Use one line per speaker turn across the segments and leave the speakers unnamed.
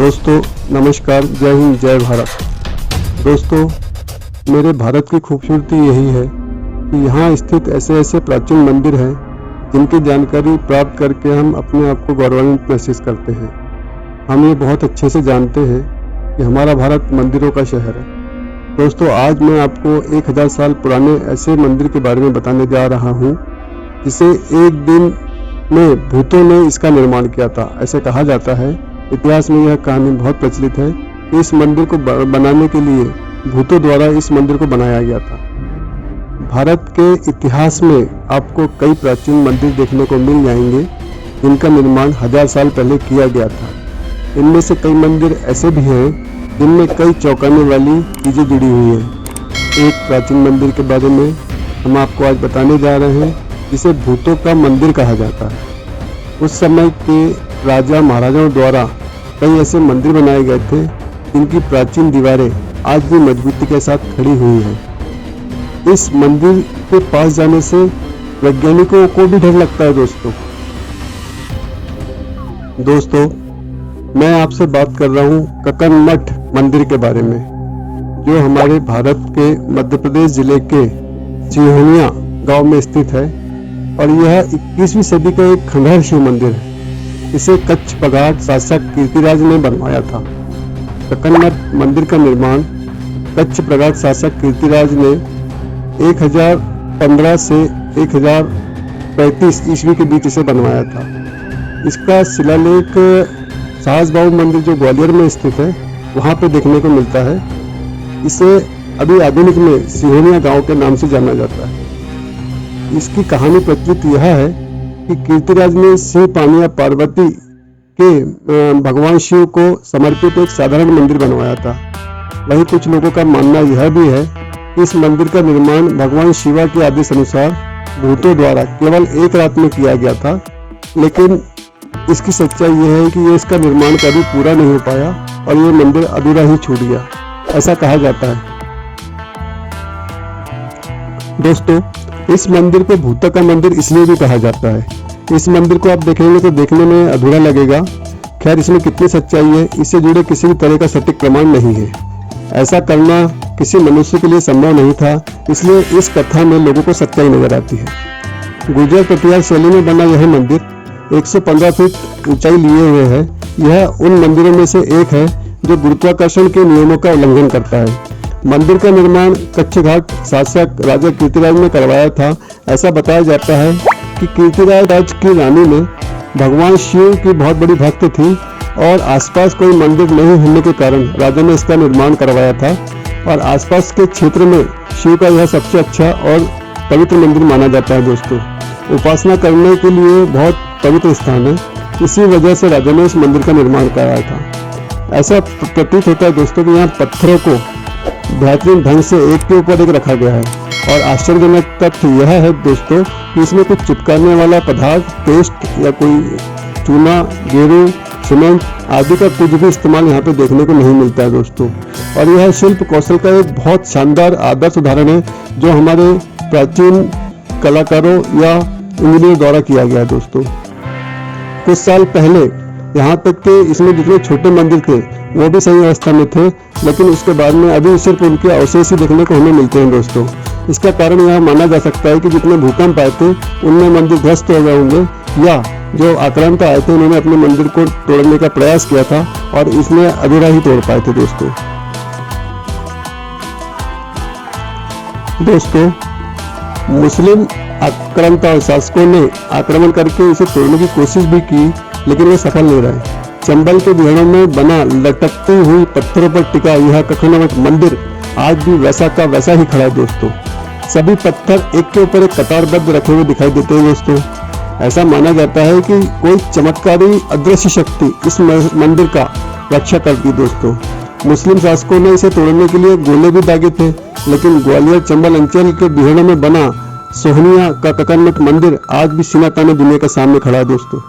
दोस्तों नमस्कार, जय हिंद, जय भारत। दोस्तों, मेरे भारत की खूबसूरती यही है कि यहाँ स्थित ऐसे ऐसे प्राचीन मंदिर हैं जिनकी जानकारी प्राप्त करके हम अपने आप को गौरवान्वित महसूस करते हैं। हम ये बहुत अच्छे से जानते हैं कि हमारा भारत मंदिरों का शहर है। दोस्तों, आज मैं आपको 1000 साल पुराने ऐसे मंदिर के बारे में बताने जा रहा हूँ जिसे एक दिन में भूतों ने इसका निर्माण किया था। ऐसे कहा जाता है, इतिहास में यह कहानी बहुत प्रचलित है कि इस मंदिर को बनाने के लिए भूतों द्वारा इस मंदिर को बनाया गया था। भारत के इतिहास में आपको कई प्राचीन मंदिर देखने को मिल जाएंगे जिनका निर्माण 1000 साल पहले किया गया था। इनमें से कई मंदिर ऐसे भी हैं जिनमें कई चौंकाने वाली चीज़ें जुड़ी हुई हैं। एक प्राचीन मंदिर के बारे में हम आपको आज बताने जा रहे हैं जिसे भूतों का मंदिर कहा जाता है। उस समय के राजा महाराजाओं द्वारा कई ऐसे मंदिर बनाए गए थे जिनकी प्राचीन दीवारें आज भी मजबूती के साथ खड़ी हुई हैं। इस मंदिर के पास जाने से वैज्ञानिकों को भी डर लगता है। दोस्तों, मैं आपसे बात कर रहा हूँ ककनमठ मंदिर के बारे में, जो हमारे भारत के मध्य प्रदेश जिले के सिहोनिया गांव में स्थित है और यह 21वीं सदी का एक खंडहर शिव मंदिर है। इसे कच्छ पगाट शासक कीर्तिराज ने बनवाया था। ककनमठ मंदिर का निर्माण कच्छ पगाट शासक कीर्तिराज ने 1015 से 1035 ईस्वी के बीच इसे बनवाया था। इसका शिलालेख साहसबाहु मंदिर जो ग्वालियर में स्थित है वहाँ पे देखने को मिलता है। इसे अभी आधुनिक में सिहोनिया गांव के नाम से जाना जाता है। इसकी कहानी प्रचलित यह है कि कीर्तिराज ने शिव पानिया पार्वती के भगवान शिव को समर्पित एक साधारण मंदिर बनवाया था। वहीं कुछ लोगों का मानना यह भी है कि इस मंदिर का निर्माण भगवान शिवा के आदेश अनुसार भूतों द्वारा केवल एक रात में किया गया था, लेकिन इसकी सच्चाई यह है कि इसका निर्माण कभी पूरा नहीं हो पाया और ये मंदिर अधूरा ही छूट गया, ऐसा कहा जाता है। दोस्तों, इस मंदिर को भूतों का मंदिर इसलिए भी कहा जाता है। इस मंदिर को आप देखेंगे तो देखने में अधूरा लगेगा। खैर, इसमें कितनी सच्चाई है इससे जुड़े किसी भी तरह का सटीक प्रमाण नहीं है। ऐसा करना किसी मनुष्य के लिए संभव नहीं था, इसलिए इस कथा में लोगों को सच्चाई नजर आती है। गुर्जर कटियार शैली में बना यह मंदिर 115 फीट ऊंचाई लिए हुए है। यह उन मंदिरों में से एक है जो गुरुत्वाकर्षण के नियमों का उल्लंघन करता है। मंदिर का निर्माण कच्छ घाट शासक राजा कीर्तिराज ने करवाया था। ऐसा बताया जाता है कि कीर्तिराज राज की रानी ने भगवान शिव की बहुत बड़ी भक्त थी और आसपास कोई मंदिर नहीं होने के कारण राजा ने इसका निर्माण करवाया था और आसपास के क्षेत्र में शिव का यह सबसे अच्छा और पवित्र मंदिर माना जाता है। दोस्तों, उपासना करने के लिए बहुत पवित्र स्थान है, इसी वजह से राजा ने इस मंदिर का निर्माण कराया था। ऐसा प्रतीत होता है दोस्तों कि यहाँ पत्थरों को बेहतरीन ढंग से एक के ऊपर एक रखा गया है और आश्चर्यजनक तथ्य यह है दोस्तों कि इसमें कुछ चिपकाने वाला पदार्थ, पेस्ट या कोई चूना, गेरू, सीमेंट आदि का कुछ भी इस्तेमाल यहाँ पे देखने को नहीं मिलता है दोस्तों। और यह शिल्प कौशल का एक बहुत शानदार आदर्श उदाहरण है जो हमारे प्राचीन कलाकारों या इंजीनियर द्वारा किया गया है। दोस्तों, कुछ साल पहले यहाँ तक कि इसमें जितने छोटे मंदिर थे वो भी सही अवस्था में थे, लेकिन उसके बाद में अभी सिर्फ उनके अवशेष ही देखने को हमें मिलते हैं। दोस्तों, इसका कारण यह माना जा सकता है कि जितने भूकंप आए थे उनमें मंदिर ध्वस्त हो गए होंगे या जो आक्रांत आए थे उन्होंने अपने मंदिर को तोड़ने का प्रयास किया था और इसमें अधूरा ही तोड़ पाए थे। दोस्तों, मुस्लिम आक्रांता और शासकों ने आक्रमण करके इसे तोड़ने की कोशिश भी की, लेकिन वे सफल नहीं रहे। चंबल के बिहड़ों में बना लटकती हुई पत्थरों पर टिका यह ककनमठ मंदिर आज भी वैसा का वैसा ही खड़ा है। दोस्तों, सभी पत्थर एक के ऊपर एक कतारबद्ध रखे हुए दिखाई देते हैं। दोस्तों, ऐसा माना जाता है कि कोई चमत्कारी अदृश्य शक्ति इस मंदिर का रक्षा करती है। दोस्तों, मुस्लिम शासकों ने इसे तोड़ने के लिए गोले भी दागे थे, लेकिन ग्वालियर चंबल अंचल के बिहड़ों में बना सिहोनिया का ककनमठ मंदिर आज भी सीना ताने दुनिया के सामने खड़ा है। दोस्तों,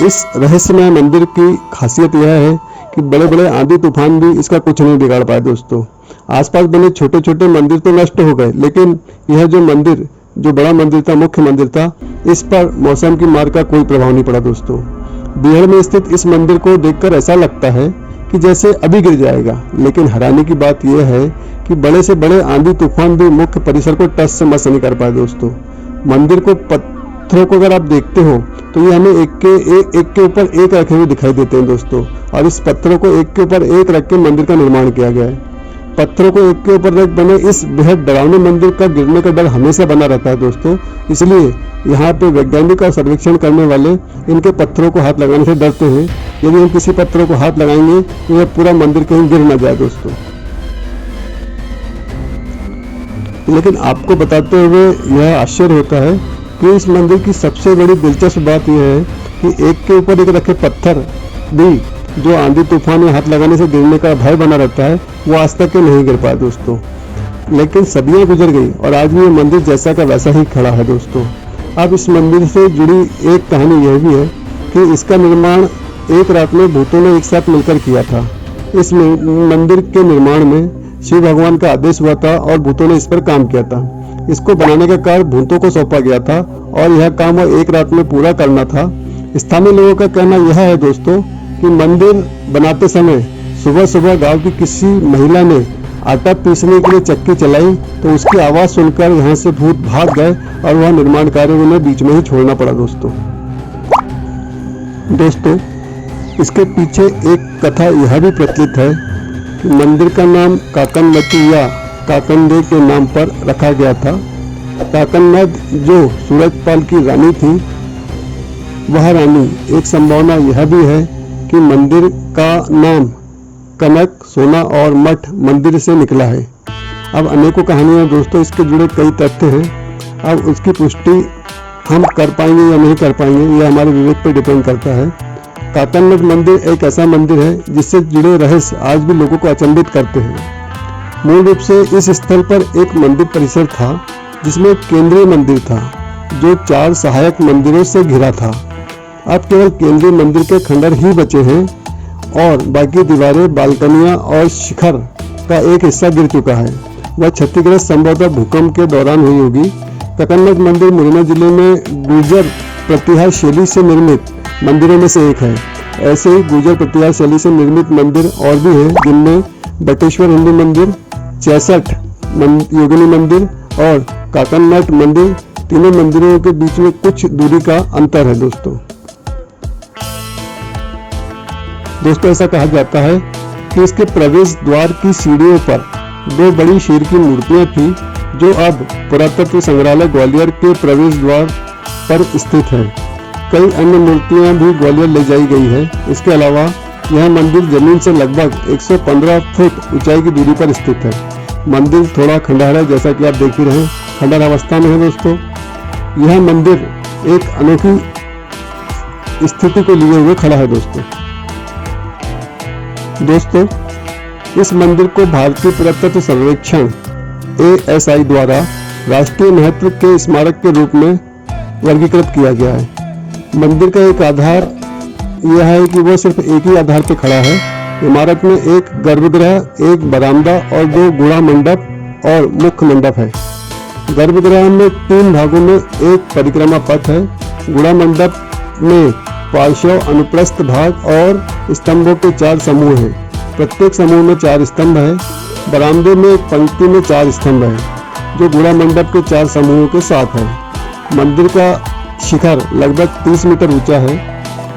इस रहस्यमय मंदिर की खासियत यह है कि बड़े बड़े आंधी तूफान भी इसका कुछ नहीं बिगाड़ पाए। दोस्तों, आसपास बने छोटे छोटे मंदिर तो नष्ट हो गए, लेकिन यह जो मंदिर जो बड़ा मंदिर था, मुख्य मंदिर था, इस पर मौसम की मार का कोई प्रभाव नहीं पड़ा दोस्तों। बिहार में स्थित इस मंदिर को देखकर ऐसा लगता है कि जैसे अभी गिर जाएगा, लेकिन हैरानी की बात यह है कि बड़े से बड़े आंधी तूफान भी मुख्य परिसर को टस से मस नहीं कर पाए दोस्तों। मंदिर को पत्थरों को अगर आप देखते हो तो ये हमें एक के ऊपर एक रखे हुए दिखाई देते हैं दोस्तों, और इस पत्थरों को एक के ऊपर एक रख के मंदिर का निर्माण किया गया है। पत्थरों को एक के ऊपर रख बने इस बेहद डरावने मंदिर का गिरने का डर हमेशा बना रहता है दोस्तों। इसलिए यहाँ पे वैज्ञानिक और सर्वेक्षण करने वाले इनके पत्थरों को हाथ लगाने से डरते हैं। यदि हम किसी पत्थरों को हाथ लगाएंगे तो यह पूरा मंदिर कहीं गिर न जाए दोस्तों। लेकिन आपको बताते हुए यह आश्चर्य होता है कि इस मंदिर की सबसे बड़ी दिलचस्प बात यह है कि एक के ऊपर एक रखे पत्थर भी जो आंधी तूफान में हाथ लगाने से गिरने का भय बना रहता है, वो आज तक के नहीं गिर पाया दोस्तों। लेकिन सदियां गुजर गई और आज भी ये मंदिर जैसा का वैसा ही खड़ा है दोस्तों। अब इस मंदिर से जुड़ी एक कहानी यह भी है कि इसका निर्माण एक रात में भूतों ने एक साथ मिलकर किया था। इस मंदिर के निर्माण में शिव भगवान का आदेश हुआ था और भूतों ने इस पर काम किया था। इसको बनाने का कार्य भूतों को सौंपा गया था और यह काम वो एक रात में पूरा करना था। स्थानीय लोगों का कहना यह है दोस्तों कि मंदिर बनाते समय सुबह सुबह गांव की किसी महिला ने आटा पीसने के लिए चक्की चलाई तो उसकी आवाज सुनकर यहाँ से भूत भाग गए और वह निर्माण कार्य उन्हें बीच में ही छोड़ना पड़ा दोस्तों। इसके पीछे एक कथा यह भी प्रचलित है कि मंदिर का नाम काकनवती या काकनदे के नाम पर रखा गया था। काकनद जो सूरजपाल की रानी थी, वह रानी, एक संभावना यह भी है कि मंदिर का नाम कनक, सोना और मठ मंदिर से निकला है। अब अनेकों कहानियां दोस्तों, इसके जुड़े कई तथ्य हैं। अब उसकी पुष्टि हम कर पाएंगे या नहीं कर पाएंगे, यह हमारे विवेक पर डिपेंड करता है। काकनमठ मंदिर एक ऐसा मंदिर है जिससे जुड़े रहस्य आज भी लोगों को अचंभित करते हैं। मूल रूप से इस स्थल पर एक मंदिर परिसर था जिसमें एक केंद्रीय मंदिर था जो 4 सहायक मंदिरों से घिरा था। अब केवल केंद्रीय मंदिर के खंडर ही बचे हैं और बाकी दीवारें, बालकनियां और शिखर का एक हिस्सा गिर चुका है। वह क्षतिग्रस्त संभवतः भूकंप के दौरान हुई होगी। काकनमठ मंदिर मुरैना जिले में गुर्जर प्रतिहार शैली से निर्मित मंदिरों में से एक है। ऐसे ही गुर्जर प्रतिहार शैली से निर्मित मंदिर और भी हैं, जिनमें बटेश्वर हिंदू मंदिर, 66 योगिनी मंदिर और काकनमठ मंदिर, तीनों मंदिरों के बीच में कुछ दूरी का अंतर है दोस्तों। ऐसा कहा जाता है कि इसके प्रवेश द्वार की सीढ़ियों पर 2 बड़ी शेर की मूर्तियां थी जो अब पुरातत्व संग्रहालय ग्वालियर के प्रवेश द्वार पर स्थित है। कई अन्य मूर्तियां भी ग्वालियर ले जाई गई है। इसके अलावा यह मंदिर जमीन से लगभग 115 फुट ऊंचाई की दूरी पर स्थित है। मंदिर थोड़ा खंडहर है, जैसा कि आप देख ही रहे हैं, खंडहर अवस्था में है दोस्तों। यह मंदिर एक अनोखी स्थिति को लिए हुए खड़ा है दोस्तों। इस मंदिर को भारतीय पुरातत्व सर्वेक्षण ASI द्वारा राष्ट्रीय महत्व के स्मारक के रूप में वर्गीकृत किया गया है। मंदिर का एक आधार यह है कि वह सिर्फ एक ही आधार पर खड़ा है। इमारत में एक गर्भगृह, एक बरामदा और 2 गुड़ा मंडप और मुख्य मंडप है। गर्भगृह में 3 भागों में एक परिक्रमा पथ है। गुड़ा मंडप में पार्श्व, अनुप्रस्थ भाग और स्तंभों के 4 समूह हैं। प्रत्येक समूह में 4 स्तंभ है। बरामदे में एक पंक्ति में 4 स्तंभ है जो गुड़ा मंडप के 4 समूहों के साथ है। मंदिर का शिखर लगभग 30 मीटर ऊंचा है।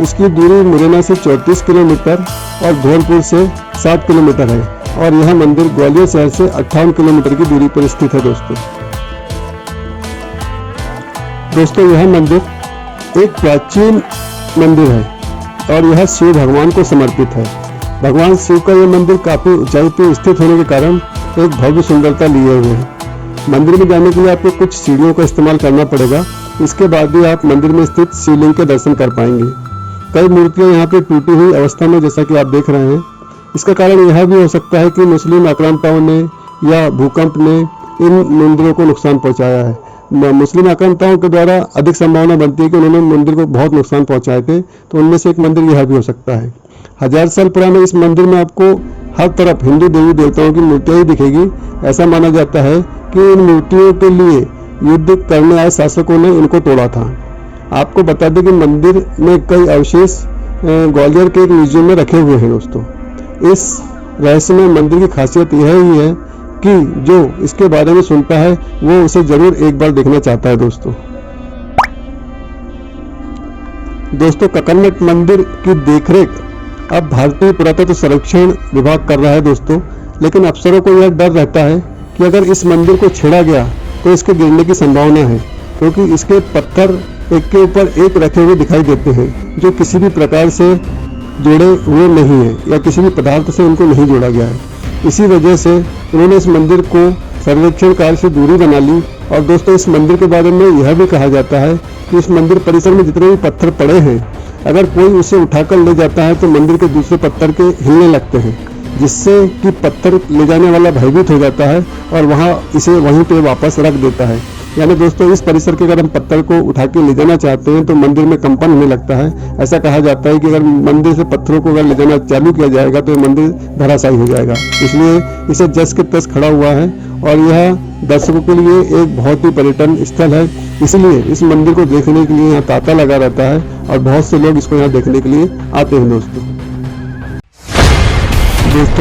इसकी दूरी मुरैना से 34 किलोमीटर और धौलपुर से 60 किलोमीटर है और यह मंदिर ग्वालियर शहर से 58 किलोमीटर की दूरी पर स्थित है दोस्तों यह मंदिर एक प्राचीन मंदिर है और यह शिव भगवान को समर्पित है। भगवान शिव का यह मंदिर काफी ऊंचाई पर स्थित होने के कारण एक भव्य सुंदरता लिए हुए है। मंदिर में जाने के लिए आपको कुछ सीढ़ियों का इस्तेमाल करना पड़ेगा। इसके बाद भी आप मंदिर में स्थित शिवलिंग के दर्शन कर पाएंगे। कई मूर्तियां यहाँ पे टूटी हुई अवस्था में जैसा कि आप देख रहे हैं। इसका कारण यह भी हो सकता है कि मुस्लिम आक्रांताओं ने या भूकंप ने इन मंदिरों को नुकसान पहुंचाया है। मुस्लिम आक्रांताओं के द्वारा अधिक संभावना बनती है कि उन्होंने मंदिर को बहुत नुकसान पहुंचाए थे, तो उनमें से एक मंदिर यह भी हो सकता है। 1000 साल पुराने इस मंदिर में आपको हर तरफ हिंदू देवी देवताओं की मूर्तियां ही दिखेगी। ऐसा माना जाता है कि इन मूर्तियों के लिए युद्ध करने आए शासकों ने इनको तोड़ा था। आपको बता दें कि मंदिर में कई अवशेष ग्वालियर के एक म्यूजियम में रखे हुए हैं दोस्तों। इस रहस्यमय मंदिर की खासियत यह ही है कि जो इसके बारे में सुनता है वो उसे जरूर एक बार देखना चाहता है दोस्तों। ककरमठ मंदिर की देखरेख अब भारतीय पुरातत्व संरक्षण विभाग कर रहा है दोस्तों, लेकिन अफसरों को यह डर रहता है कि अगर इस मंदिर को छेड़ा गया तो इसके गिरने की संभावना है, क्योंकि इसके पत्थर एक के ऊपर एक रखे हुए दिखाई देते हैं जो किसी भी प्रकार से जोड़े हुए नहीं है या किसी भी पदार्थ से उनको नहीं जोड़ा गया है। इसी वजह से उन्होंने इस मंदिर को सर्वेक्षण कार्य से दूरी बना ली। और दोस्तों, इस मंदिर के बारे में यह भी कहा जाता है कि इस मंदिर परिसर में जितने भी पत्थर पड़े हैं, अगर कोई उसे उठाकर ले जाता है तो मंदिर के दूसरे पत्थर के हिलने लगते हैं, जिससे कि पत्थर ले जाने वाला भयभीत हो जाता है और इसे वहीं पे वापस रख देता है। यानी दोस्तों, इस परिसर के अगर हम पत्थर को उठा के ले जाना चाहते हैं तो मंदिर में कंपन होने लगता है। ऐसा कहा जाता है कि अगर मंदिर से पत्थरों को अगर ले जाना चालू किया जाएगा तो मंदिर धराशायी हो जाएगा। इसलिए इसे जस के तस खड़ा हुआ है और यह दर्शकों के लिए एक बहुत ही पर्यटन स्थल है। इसलिए इस मंदिर को देखने के लिए यहाँ तांता लगा रहता है और बहुत से लोग इसको यहाँ देखने के लिए आते हैं दोस्तों,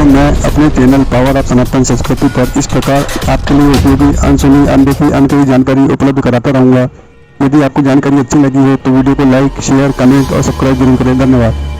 मैं अपने चैनल पावर ऑफ सनातन संस्कृति पर इस प्रकार आपके लिए उपयोगी अनसुनी अनदेखी अनकही जानकारी उपलब्ध कराता रहूँगा। यदि आपको जानकारी अच्छी लगी हो तो वीडियो को लाइक, शेयर, कमेंट और सब्सक्राइब जरूर करें। धन्यवाद।